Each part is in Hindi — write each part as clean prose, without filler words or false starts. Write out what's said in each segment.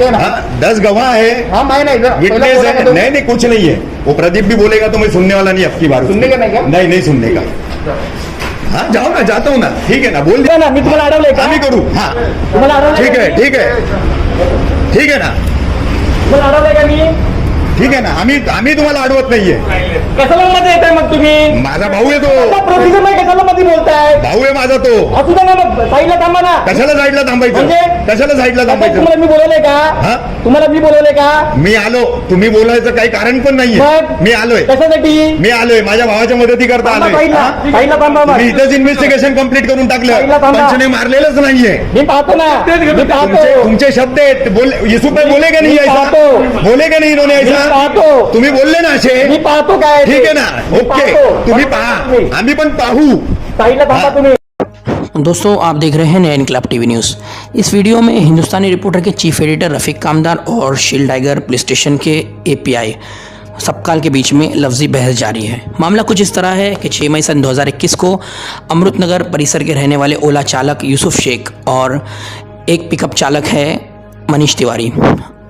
है ना। 10 गवाह है, हाँ मैं नहीं विटनेस है। नहीं नहीं कुछ नहीं है, वो प्रदीप भी बोलेगा तो मैं सुनने वाला नहीं, अब की बार सुनने का नहीं क्या? नहीं नहीं सुनने का। हाँ जाओ ना, जाता हूँ ना, ठीक है ना, बोल दिया ना मी तुम्हाला अडवलंय का? आम्ही करू। हाँ तुम्हाला अडवलंय ठीक का? है ठीक है ठीक है ना, तुम्हाला अडवलंय का मी? ठीक है ना, आम्ही तुम्हाला अडवत नाहीये। कशाला मध्ये येताय मग तुम्ही? माझा भाऊ आहे तो, प्रोसिजर नाही कशाला मध्ये बोलताय? भाऊ आहे माझा तो। असू द्या ना मग साईडला थांबा ना. कशाला साईडला थांबायचं, म्हणजे? कशाला साईडला आता थांबायचं? तुम्हाला मी बोलवलंय हा? का? तुम्हाला मी बोलवलंय का? मी आलो, तुम्ही बोलायचं काही कारण पण नाहीये, मग? मी आलोय, कशासाठी? मी आलोय, माझ्या भावाच्या मदती करता थांबा आलोय। साईडला. हा? साईडला थांबा मग. मी इथेच इन्व्हेस्टिगेशन कंप्लीट करून टाकलं, साईडला थांबा. पंचने मारलेलंच नाहीये। मी पाहतो ना, मी पाहतो. तुमचे शब्द आहेत, युसुफ भाई बोले का नहीं मी ऐसा, पाहतो. बोले का नहीं इन्होंने मी ऐसा, पाहतो. तुम्ही बोलले ना असे, मी पाहतो काय ते. ठीक आहे ना, मी ओके, पाहतो. तुम्ही पहा, आम्ही पण पाहू। साईडला थांबा तुम्ही. दोस्तों आप देख रहे हैं नया इनकलाब टीवी न्यूज़। इस वीडियो में हिंदुस्तानी रिपोर्टर के चीफ एडिटर रफ़ीक कामदार और शील टाइगर पुलिस स्टेशन के एपीआई सबकाल के बीच में लफ्जी बहस जारी है। मामला कुछ इस तरह है कि 6 मई सन 2021 को अमृतनगर परिसर के रहने वाले ओला चालक यूसुफ शेख और एक पिकअप चालक है मनीष तिवारी,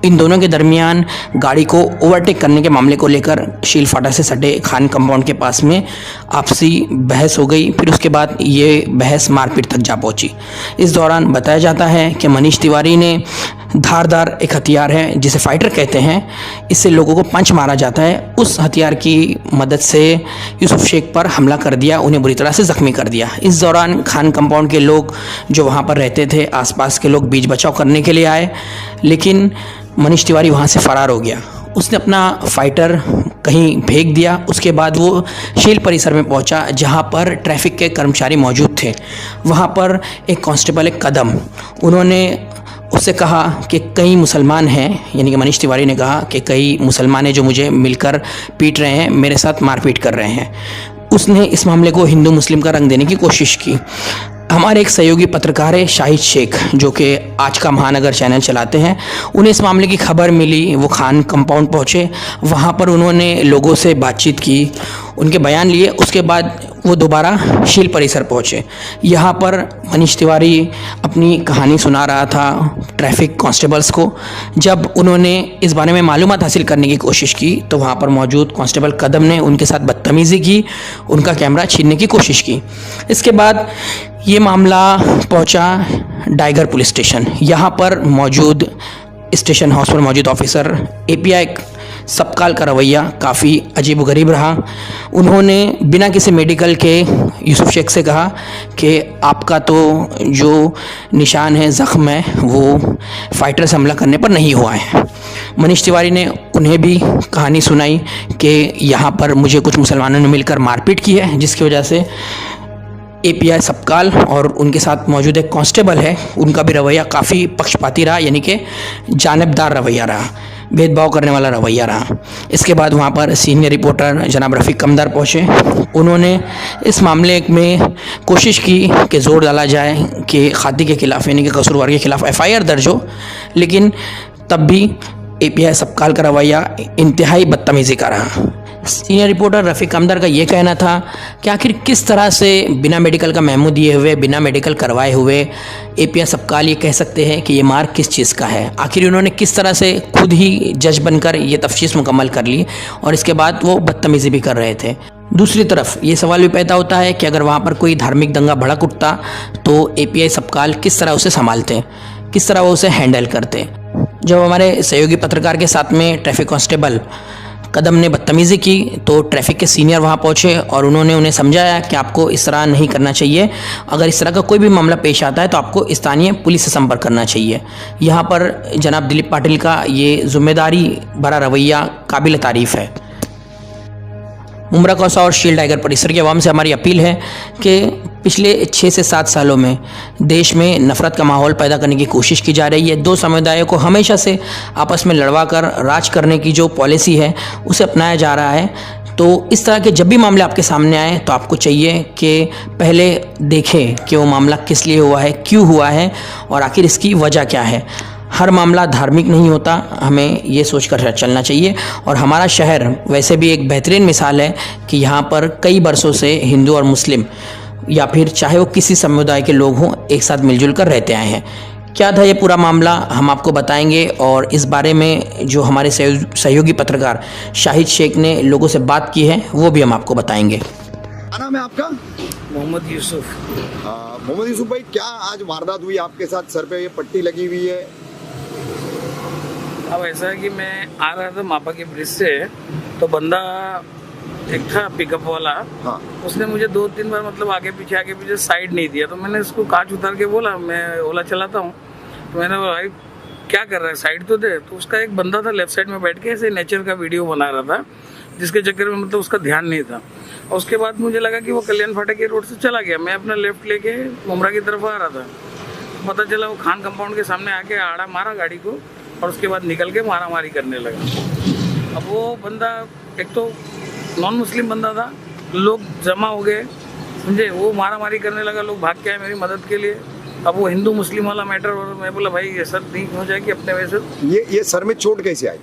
इन दोनों के दरमियान गाड़ी को ओवरटेक करने के मामले को लेकर शील फाटा से सटे खान कंपाउंड के पास में आपसी बहस हो गई। फिर उसके बाद ये बहस मारपीट तक जा पहुंची। इस दौरान बताया जाता है कि मनीष तिवारी ने धारदार एक हथियार है जिसे फाइटर कहते हैं, इससे लोगों को पंच मारा जाता है, उस हथियार की मदद से यूसुफ शेख पर हमला कर दिया, उन्हें बुरी तरह से ज़ख्मी कर दिया। इस दौरान खान कंपाउंड के लोग जो वहाँ पर रहते थे, आसपास के लोग बीच बचाव करने के लिए आए, लेकिन मनीष तिवारी वहाँ से फ़रार हो गया। उसने अपना फाइटर कहीं फेंक दिया। उसके बाद वो शील परिसर में पहुंचा जहां पर ट्रैफिक के कर्मचारी मौजूद थे। वहां पर एक कांस्टेबल एक कदम, उन्होंने उससे कहा कि कई मुसलमान हैं, यानी कि मनीष तिवारी ने कहा कि कई मुसलमान हैं जो मुझे मिलकर पीट रहे हैं, मेरे साथ मारपीट कर रहे हैं। उसने इस मामले को हिंदू मुस्लिम का रंग देने की कोशिश की। हमारे एक सहयोगी पत्रकार है शाहिद शेख, जो कि आज का महानगर चैनल चलाते हैं, उन्हें इस मामले की खबर मिली। वो खान कंपाउंड पहुंचे, वहां पर उन्होंने लोगों से बातचीत की, उनके बयान लिए। उसके बाद वो दोबारा शील परिसर पहुंचे। यहाँ पर मनीष तिवारी अपनी कहानी सुना रहा था ट्रैफिक कांस्टेबल्स को। जब उन्होंने इस बारे में मालूमात हासिल करने की कोशिश की तो वहाँ पर मौजूद कांस्टेबल कदम ने उनके साथ बदतमीज़ी की, उनका कैमरा छीनने की कोशिश की। इसके बाद ये मामला पहुंचा टाइगर पुलिस स्टेशन। यहाँ पर मौजूद स्टेशन हाउस पर मौजूद ऑफिसर एपीआई सबकाल का रवैया काफ़ी अजीबोगरीब रहा। उन्होंने बिना किसी मेडिकल के यूसुफ शेख से कहा कि आपका तो जो निशान है, ज़ख्म है, वो फाइटर से हमला करने पर नहीं हुआ है। मनीष तिवारी ने उन्हें भी कहानी सुनाई कि यहाँ पर मुझे कुछ मुसलमानों ने मिलकर मारपीट की है, जिसकी वजह से एपीआई सबकाल और उनके साथ मौजूद एक कांस्टेबल है, उनका भी रवैया काफ़ी पक्षपाती रहा, यानी कि जानिबदार रवैया रहा, भेदभाव करने वाला रवैया रहा। इसके बाद वहाँ पर सीनियर रिपोर्टर जनाब रफ़ीक कामदार पहुँचे। उन्होंने इस मामले में कोशिश की कि ज़ोर डाला जाए कि खाती के खिलाफ़, यानी कि कसूरवार के खिलाफ़ एफआईआर दर्ज हो, लेकिन तब भी एपीआई सबकाल का रवैया इंतहाई बदतमीज़ी का रहा। सीनियर रिपोर्टर रफ़ीक कामदार का ये कहना था कि आखिर किस तरह से बिना मेडिकल का मेमो दिए हुए, बिना मेडिकल करवाए हुए एपीआई सबकाल ये कह सकते हैं कि ये मार किस चीज़ का है। आखिर उन्होंने किस तरह से खुद ही जज बनकर ये तफ्तीश मुकम्मल कर ली और इसके बाद वो बदतमीज़ी भी कर रहे थे। दूसरी तरफ ये सवाल भी पैदा होता है कि अगर वहाँ पर कोई धार्मिक दंगा भड़क उठता तो एपीआई सबकाल किस तरह उसे संभालते, किस तरह वो उसे हैंडल करते। जब हमारे सहयोगी पत्रकार के साथ में ट्रैफिक कांस्टेबल कदम ने बदतमीज़ी की तो ट्रैफिक के सीनियर वहाँ पहुँचे और उन्होंने उन्हें समझाया कि आपको इस तरह नहीं करना चाहिए, अगर इस तरह का कोई भी मामला पेश आता है तो आपको स्थानीय पुलिस से संपर्क करना चाहिए। यहाँ पर जनाब दिलीप पाटिल का ये जिम्मेदारी भरा रवैया काबिल तारीफ़ है। मुमरा कौसा और शील टाइगर परिसर के अवाम से हमारी अपील है कि पिछले 6 से 7 सालों में देश में नफ़रत का माहौल पैदा करने की कोशिश की जा रही है। दो समुदायों को हमेशा से आपस में लड़वा कर राज करने की जो पॉलिसी है उसे अपनाया जा रहा है। तो इस तरह के जब भी मामले आपके सामने आए तो आपको चाहिए कि पहले देखें कि वो मामला किस लिए हुआ है, क्यों हुआ है और आखिर इसकी वजह क्या है। हर मामला धार्मिक नहीं होता, हमें ये सोचकर चलना चाहिए। और हमारा शहर वैसे भी एक बेहतरीन मिसाल है कि यहाँ पर कई बरसों से हिंदू और मुस्लिम या फिर चाहे वो किसी समुदाय के लोग हों, एक साथ मिलजुल कर रहते आए हैं। क्या था ये पूरा मामला हम आपको बताएंगे और इस बारे में जो हमारे सहयोगी पत्रकार शाहिद शेख ने लोगों से बात की है वो भी हम आपको बताएंगे। क्या नाम है आपका? मोहम्मद यूसुफ। मोहम्मद यूसुफ भाई, क्या आज वारदात हुई आपके साथ? सर पे ये पट्टी लगी हुई है। अब ऐसा है कि मैं आ रहा था मापा के ब्रिज से, तो बंदा एक था पिकअप वाला, हाँ। उसने मुझे 2-3 बार मतलब आगे पीछे साइड नहीं दिया। तो मैंने उसको कांच उतार के बोला, मैं ओला चलाता हूँ, तो मैंने बोला भाई क्या कर रहा है, साइड तो दे। तो उसका एक बंदा था लेफ्ट साइड में बैठ के ऐसे नेचर का वीडियो बना रहा था, जिसके चक्कर में मतलब उसका ध्यान नहीं था। और उसके बाद मुझे लगा कि वो कल्याण फाटक के रोड से चला गया। मैं अपना लेफ्ट लेके मुमरा की तरफ आ रहा था, पता चला वो खान कंपाउंड के सामने आके आड़ा मारा गाड़ी को और उसके बाद निकल के मारामारी करने लगा। अब वो बंदा एक तो नॉन मुस्लिम बंदा था, लोग जमा हो गए, समझे, वो मारामारी करने लगा, लोग भाग के आए मेरी मदद के लिए। अब वो हिंदू मुस्लिम वाला मैटर, और मैं बोला भाई ये सब नहीं हो जाए कि अपने वैसे। ये सर में चोट कैसे आई?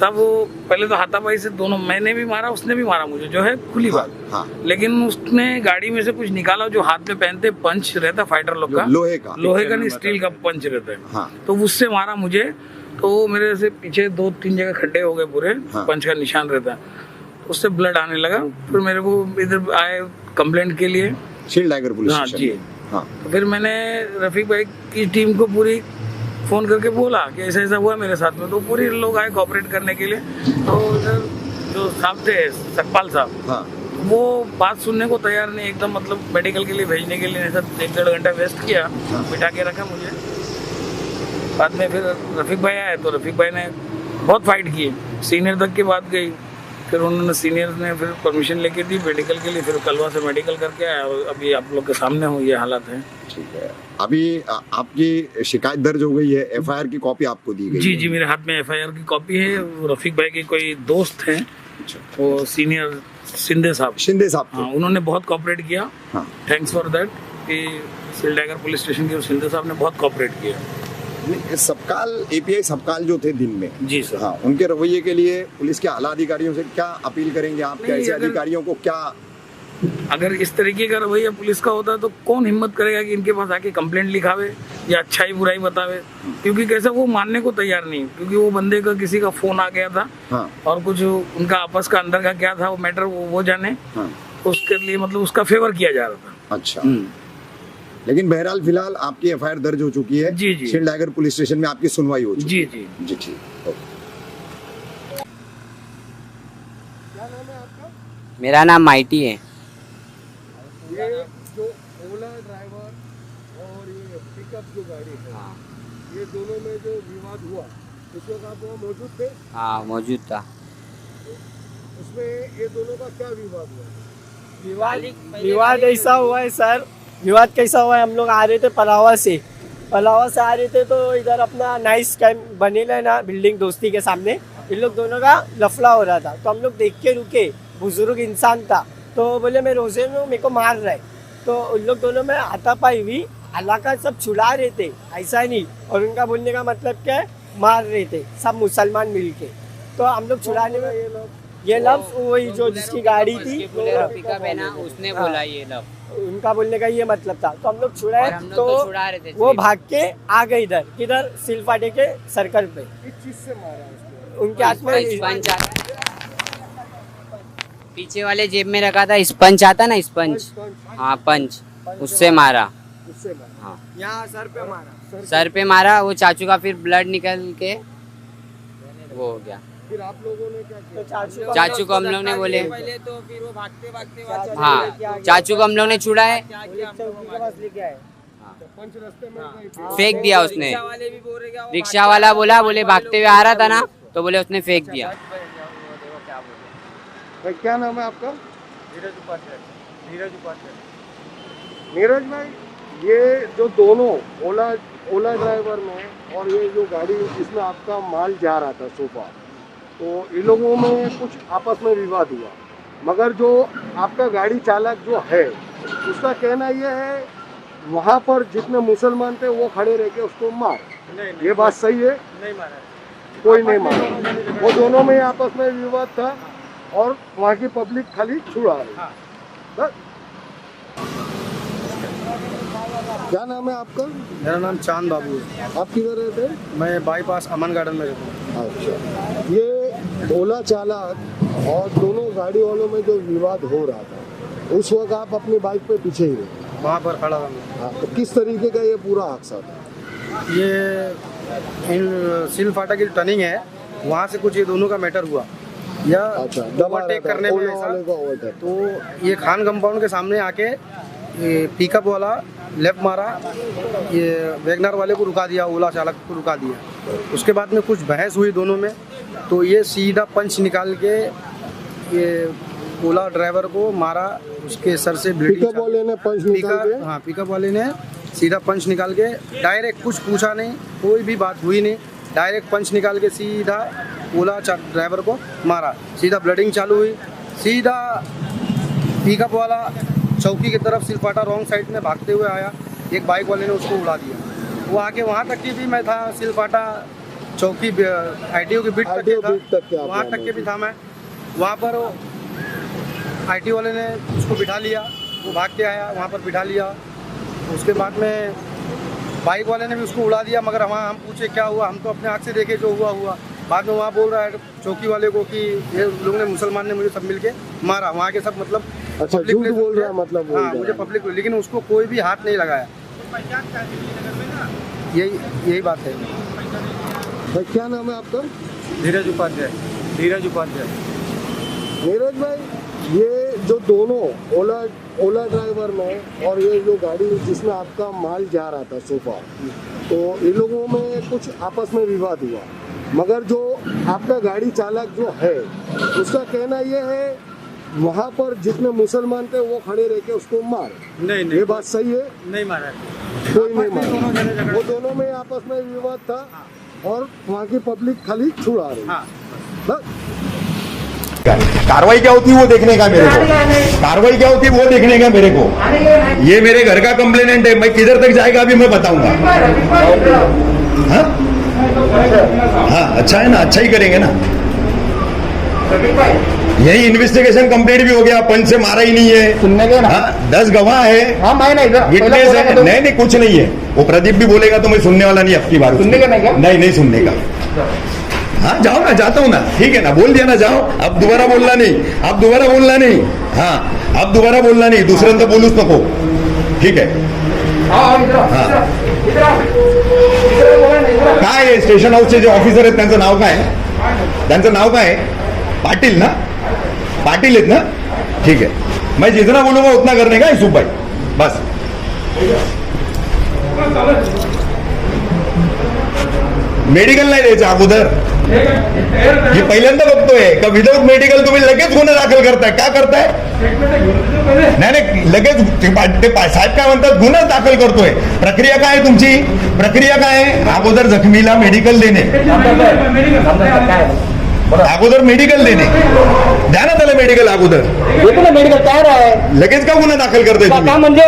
सब वो पहले तो हाथापाई से दोनों, मैंने भी मारा उसने भी मारा मुझे, जो है खुली बात। हाँ। लेकिन उसने गाड़ी में से कुछ निकाला, जो हाथ में पहनते पंच रहता फाइटर लोग का, लोहे का नहीं स्टील का पंच रहता है, हाँ। तो उससे मारा मुझे। तो वो मेरे से पीछे 2-3 जगह खड्डे हो गए पूरे, हाँ। पंच का निशान रहता है, उससे ब्लड आने लगा। फिर मेरे को इधर आए कंप्लेंट के लिए, शील्ड टाइगर पुलिस हाँ स्टेशन जी। में। हाँ। तो फिर मैंने रफीक भाई की टीम को पूरी फोन करके बोला कि ऐसा ऐसा हुआ मेरे साथ में, तो पूरी लोग आए कोऑपरेट करने के लिए। तो इधर जो साहब थे सकपाल साहब, हाँ। वो बात सुनने को तैयार नहीं एकदम, मतलब मेडिकल के लिए भेजने के लिए ऐसा 1-1.5 घंटा वेस्ट किया, बिठा के रखा मुझे। बाद में फिर रफीक भाई आए, तो रफीक भाई ने बहुत फाइट की, सीनियर तक की बात गई। फिर उन्होंने सीनियर ने फिर परमिशन लेके दी मेडिकल के लिए, फिर कलवा से मेडिकल करके आया और अभी आप लोग के सामने हो ये हालत है। ठीक है, अभी आपकी शिकायत दर्ज हो गई है, एफआईआर की कॉपी आपको दी गई जी है? जी, मेरे हाथ में एफआईआर की कॉपी है। वो रफीक भाई के कोई दोस्त हैं, वो सीनियर शिंदे साहब थे। हाँ, उन्होंने बहुत कोऑपरेट किया, हाँ। थैंक्स फॉर दैट कि शील्ड टाइगर पुलिस स्टेशन के शिंदे साहब ने बहुत कोऑपरेट किया। सबकाल एपीआई सबकाल जो थे दिन में, जी सर, हाँ, उनके रवैये के लिए पुलिस के आला अधिकारियों से क्या अपील करेंगे आप? नहीं, कैसे अगर- अधिकारियों को क्या, अगर इस तरीके का रवैया पुलिस का होता तो कौन हिम्मत करेगा कि इनके पास आके कंप्लेंट लिखावे या अच्छाई बुराई बतावे? क्योंकि कैसा वो मानने को तैयार नहीं, क्योंकि वो बंदे का किसी का फोन आ गया था, हाँ। और कुछ उनका आपस का अंदर का क्या था वो मैटर, वो जाने, हाँ। उसके लिए मतलब उसका फेवर किया जा रहा था। अच्छा, लेकिन बहरहाल फिलहाल आपकी एफआईआर दर्ज हो चुकी है। जी जी, शील्ड टाइगर पुलिस स्टेशन में आपकी सुनवाई हो चुकी जी है। जी जी ठीक, ओके। मेरा नाम माइटी है। ये जो ओला ड्राइवर और ये पिकअप जो गाड़ी है, हाँ ये दोनों में जो विवाद हुआ, उस वक्त आप वहाँ मौजूद थे? हाँ मौजूद था। उसमें ये दोनों का क्या विवाद हुआ? विवाद ऐसा हुआ है सर, विवाद कैसा हुआ है, हम लोग आ रहे थे पलावा से आ रहे थे, तो इधर अपना नाइस कैंप बनेला है ना बिल्डिंग दोस्ती के सामने, इन लोग दोनों का लफड़ा हो रहा था। तो हम लोग देख के रुके, बुजुर्ग इंसान था, तो बोले मैं रोजे में हूँ, मेरे को मार रहा है। तो उन लोग दोनों में हाथापाई हुई, हालांकि सब छुड़ा रहे थे, ऐसा नहीं, और उनका बोलने का मतलब क्या है, मार रहे थे सब मुसलमान मिलके। तो हम लोग छुड़ाने में ये लफ्ज वही जो जिसकी गाड़ी थी, पिकअप है ना, उसने बोला ये लव, उनका बोलने का ये मतलब था। तो हम लोग छुड़ाए, और हम लोग तो छुड़ा रहे थे, वो भाग के आ गए इधर, किधर सिलफाटे के सर्कल पे। किस चीज से मारा उसको? उनके हाथ में स्पंज आता, पीछे वाले जेब में रखा था स्पंज आता ना, स्पंज, हाँ पंच, उससे मारा। उससे मारा? हाँ यहाँ सर पे मारा, सर पे मारा, वो चाचू का फिर ब्लड निकल के वो हो गया। फिर आप लोगों ने क्या किया? तो चाचू को हम लोग ने बोले, पहले तो फिर वो भागते हाँ चाचू को हम लोग ने छुड़ाए, के पास लेके आए, पंच रास्ते में गए। फेंक दिया उसने। रिक्शा वाला बोले भागते हुए आ रहा था ना, तो बोले उसने फेंक दिया। भाई क्या नाम है आपका? नीरज भाई, ये जो दोनों ओला ड्राइवर में और ये जो गाड़ी जिसमें आपका माल जा रहा था सोफा, तो इन लोगों में कुछ आपस में विवाद हुआ, मगर जो आपका गाड़ी चालक जो है उसका कहना ये है वहाँ पर जितने मुसलमान थे वो खड़े रह के उसको मार। ये बात सही है? नहीं मारा, कोई नहीं मारा, वो दोनों में आपस में विवाद था और वहाँ की पब्लिक खाली छुड़ा रही। बस क्या नाम है आपका? मेरा नाम चांद बाबू है। आप किधर रहते हैं? मैं बाईपास अमन गार्डन में रहता हूँ। अच्छा, ये ओला चालक और दोनों गाड़ी वालों में जो विवाद हो रहा था उस वक्त आप अपनी बाइक पे पीछे ही रहे? वहाँ पर खड़ा था मैं। हाँ, तो किस तरीके का ये पूरा हादसा था? ये इन सिल फाटा की टर्निंग है, वहाँ से कुछ ये दोनों का मैटर हुआ या अच्छा, दबा ओवरटेक रहा था, करने में ओला ऐसा। वाले का ओवरटेक। तो ये खान कंपाउंड के सामने आके ये पिकअप वाला लेफ्ट मारा, ये वैगनर वाले को रुका दिया, ओला चालक को रुका दिया। उसके बाद में कुछ बहस हुई दोनों में, तो ये सीधा पंच निकाल के ये ओला ड्राइवर को मारा, उसके सर से पिकअप वाले ने पंच निकाल के? हाँ, पिकअप वाले ने सीधा पंच निकाल के डायरेक्ट, कुछ पूछा नहीं, कोई भी बात हुई नहीं, डायरेक्ट पंच निकाल के सीधा ओला ड्राइवर को मारा। सीधा ब्लडिंग चालू हुई, सीधा पिकअप वाला चौकी की तरफ सिलपाटा रॉन्ग साइड में भागते हुए आया, एक बाइक वाले ने उसको उड़ा दिया। वो आके वहाँ तक की भी मैं था, सिलपाटा चौकी ITO की बिट तक था, वहाँ तक के भी था मैं। वहाँ पर ITO वाले ने उसको बिठा लिया, वो भाग के आया, वहाँ पर बिठा लिया। उसके बाद में बाइक वाले ने भी उसको उड़ा दिया, मगर वहाँ हम पूछे क्या हुआ, हम तो अपने आँख से देखे जो हुआ हुआ। बाद में वहाँ बोल रहा है चौकी वाले को कि ये लोग ने, मुसलमान ने मुझे सब मिलके मारा, वहाँ के सब मतलब। अच्छा, झूठ बोल रहा है मतलब? हाँ, मुझे पब्लिक, लेकिन उसको कोई भी हाथ नहीं लगाया। यही बात है। भाई क्या नाम है आपका? धीरज उपाध्याय। नीरज भाई, ये जो दोनों ओला ड्राइवर में और ये जो गाड़ी जिसमें आपका माल जा रहा था सोफा, तो इन लोगों में कुछ आपस में विवाद हुआ, मगर जो आपका गाड़ी चालक जो है उसका कहना ये है वहाँ पर जितने मुसलमान थे वो खड़े रह के उसको मार। नहीं, ये बात सही है? नहीं मारा, कोई नहीं मारा, वो दोनों में आपस में विवाद था और वहाँ की पब्लिक खाली छुड़ा रही। हाँ। बस कार्रवाई क्या होती है वो देखने का मेरे को, कार्रवाई क्या होती है वो देखने का मेरे को। ये मेरे घर का कंप्लेनेंट है, मैं किधर तक जाएगा अभी मैं बताऊंगा। हाँ हाँ, अच्छा है ना, अच्छा ही करेंगे ना। यही इन्वेस्टिगेशन कंप्लीट भी हो गया, पंच से मारा ही नहीं है। सुनने के ना, हाँ, 10 गवाह है, हाँ मैं नहीं विटनेस है। नहीं, कुछ नहीं है, वो प्रदीप भी बोलेगा तो मैं सुनने वाला नहीं, अब की बार सुनने का नहीं क्या? नहीं सुनने का। हाँ, जाओ ना, जाता हूँ ना, ठीक है ना, बोल दिया ना, जाओ, अब दोबारा बोलना नहीं, अब दोबारा बोलना नहीं। हाँ, अब दोबारा बोलना नहीं, दुसऱ्यांदा बोलूच नको, ठीक आहे? काय आहे स्टेशन हाऊसचे जे ऑफिसर आहेत त्यांचं नाव काय? त्यांचं नाव काय? पाटिल ना? पाटिल आहेत ना? ठीक है, मैं जितना बोलूंगा उतना करने का यूसुफ भाई, बस। मेडिकल नाही द्यायचं अगोदर, हे पहिल्यांदा बघतोय का विदाउट मेडिकल तुम्ही लगेच गुन्हा दाखल करताय? का करताय? नाही, लगेच ते साहेब काय म्हणतात, गुन्हा दाखल करतोय। प्रक्रिया काय आहे तुमची? प्रक्रिया काय आहे? अगोदर जखमीला मेडिकल देणे, अगोदर मेडिकल देणे, द्या ना त्याला मेडिकल अगोदर। मेडिकल तयार आहे, लगेच का गुन्हा दाखल करताय का तुम्ही? म्हणजे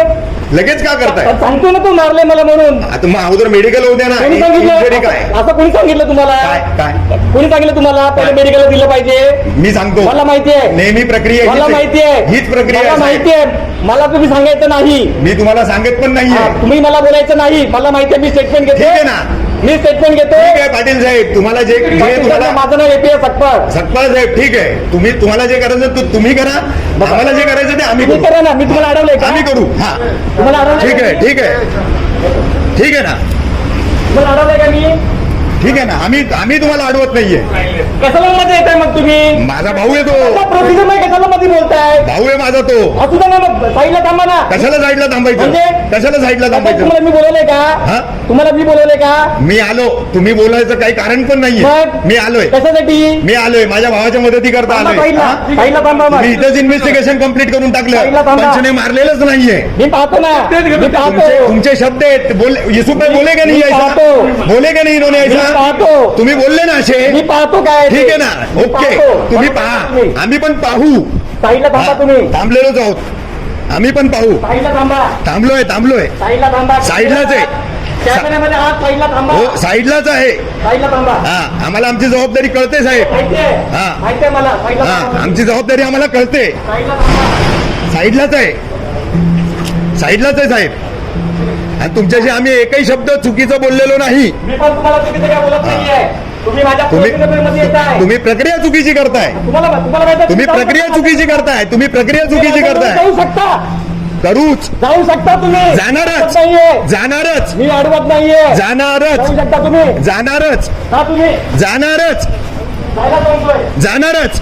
लगेच का करताय? सांगतो ना, तू मारले मला म्हणून। आता मग अगोदर मेडिकल होऊ द्या ना। कोणी इंजुरी सांगितलं? काय? असं कोणी सांगितलं तुम्हाला? काय कोणी सांगितलं तुम्हाला पहिले मेडिकल दिलं पाहिजे? मी सांगतो, मला माहिती आहे, नेहमी प्रक्रिया मला माहिती आहे, हीच प्रक्रिया मला आहे, माहिती आहे, मला तुम्ही सांगायचं नाही, मी तुम्हाला सांगत पण नाहीये। हा, तुम्ही मला बोलायचं नाही, मला माहिती आहे, मी स्टेटमेंट ठीक घेतो आहे ना, मी स्टेटमेंट घेतो। ठीक आहे पाटील साहेब, तुम्हाला जे तुम्हाला माझं नाव APS सकपाळ। सकपाळ साहेब, ठीक आहे, तुम्हाला जे करायचं ते तुम्ही करा, आम्हाला जे करायचं ते आम्ही तुम्ही करू, करा ना, मी तुम्हाला अडवलंय का? आम्ही करू। हा, तुम्हाला अडवलंय ठीक का? आहे, ठीक आहे, ठीक आहे ना, तुम्हाला अडवलंय का मी? ठीक आहे ना, आम्ही तुम्हाला अडवत नाहीये। कशाला मध्ये येताय मग तुम्ही? माझा भाऊ आहे तो, प्रोसिजर मध्ये कशाला मध्ये बोलताय? भाऊ आहे माझा तो। असू द्या ना, मग साईडला थांबा ना। कशाला साईडला थांबायचं? म्हणजे? कशाला साईडला थांबायचं? तुम्हाला मी बोलवलंय हा? का? तुम्हाला मी बोलवलंय का? मी आलो, तुम्ही बोलायचं काही कारण पण नाहीये, मग? मी आलोय, कशासाठी? मी आलोय, माझ्या भावाच्या मदती करता थांबा आलोय। साईडला, हा? साईडला थांबा मग. मी इथंच इन्व्हेस्टिगेशन कम्प्लीट करून टाकलं, साईडला थांबा. पंचने मारलेलंच नाहीये। मी पाहतो ना, मी पाहतो, तुमचे शब्द आहेत, युसुफ भाई बोले का नहीं मी ऐसा? पाहतो. बोले का नहीं इन्होंने मी ऐसा? पाहतो, तुम्ही बोलले ना असे, मी पाहतो काय ते. ठीक आहे ना, मी ओके, पाहतो. तुम्ही पहा, आम्ही पण पाहू। साईडला थांबा तुम्ही, थांबलेलोच आहोत, आम्ही पण पाहू। साईडला थांबा, थांबलोय, साईडला थांबा, साईडलाच आहे, कॅमेऱ्यामध्ये हात, साईडला थांबा, हो साईडलाच आहे। साईडला थांबा। हा, आम्हाला आमची जबाबदारी कळते साहेब, माहिती आहे, हा. माहिती आहे मला, साईडला हा, थांबा. आमची जबाबदारी आम्हाला कळते, साईडला थांबा. साईडलाच आहे, साईडलाच आहे साहेब। आणि तुमच्याशी आम्ही एकही शब्द चुकीचं बोललेलो नाही. मी पण तुम्हाला चुकीचं काय बोलत नाहीये. तुम्ही माझ्या मध्ये येताय. तुम्ही प्रक्रिया चुकीची करताय. तुम्हाला माहिती आहे, तुम्ही प्रक्रिया चुकीची करताय. तुम्ही प्रक्रिया चुकीची करताय. जाऊ शकता, करूच, जाऊ शकता तुम्ही. जाणारच, नाहीये, जाणारच, मी अडवत नाहीये. जाणारच, जाऊ शकता तुम्ही. जाणारच, का तुम्ही जाणारच, जायला सांगतोय. जाणारच.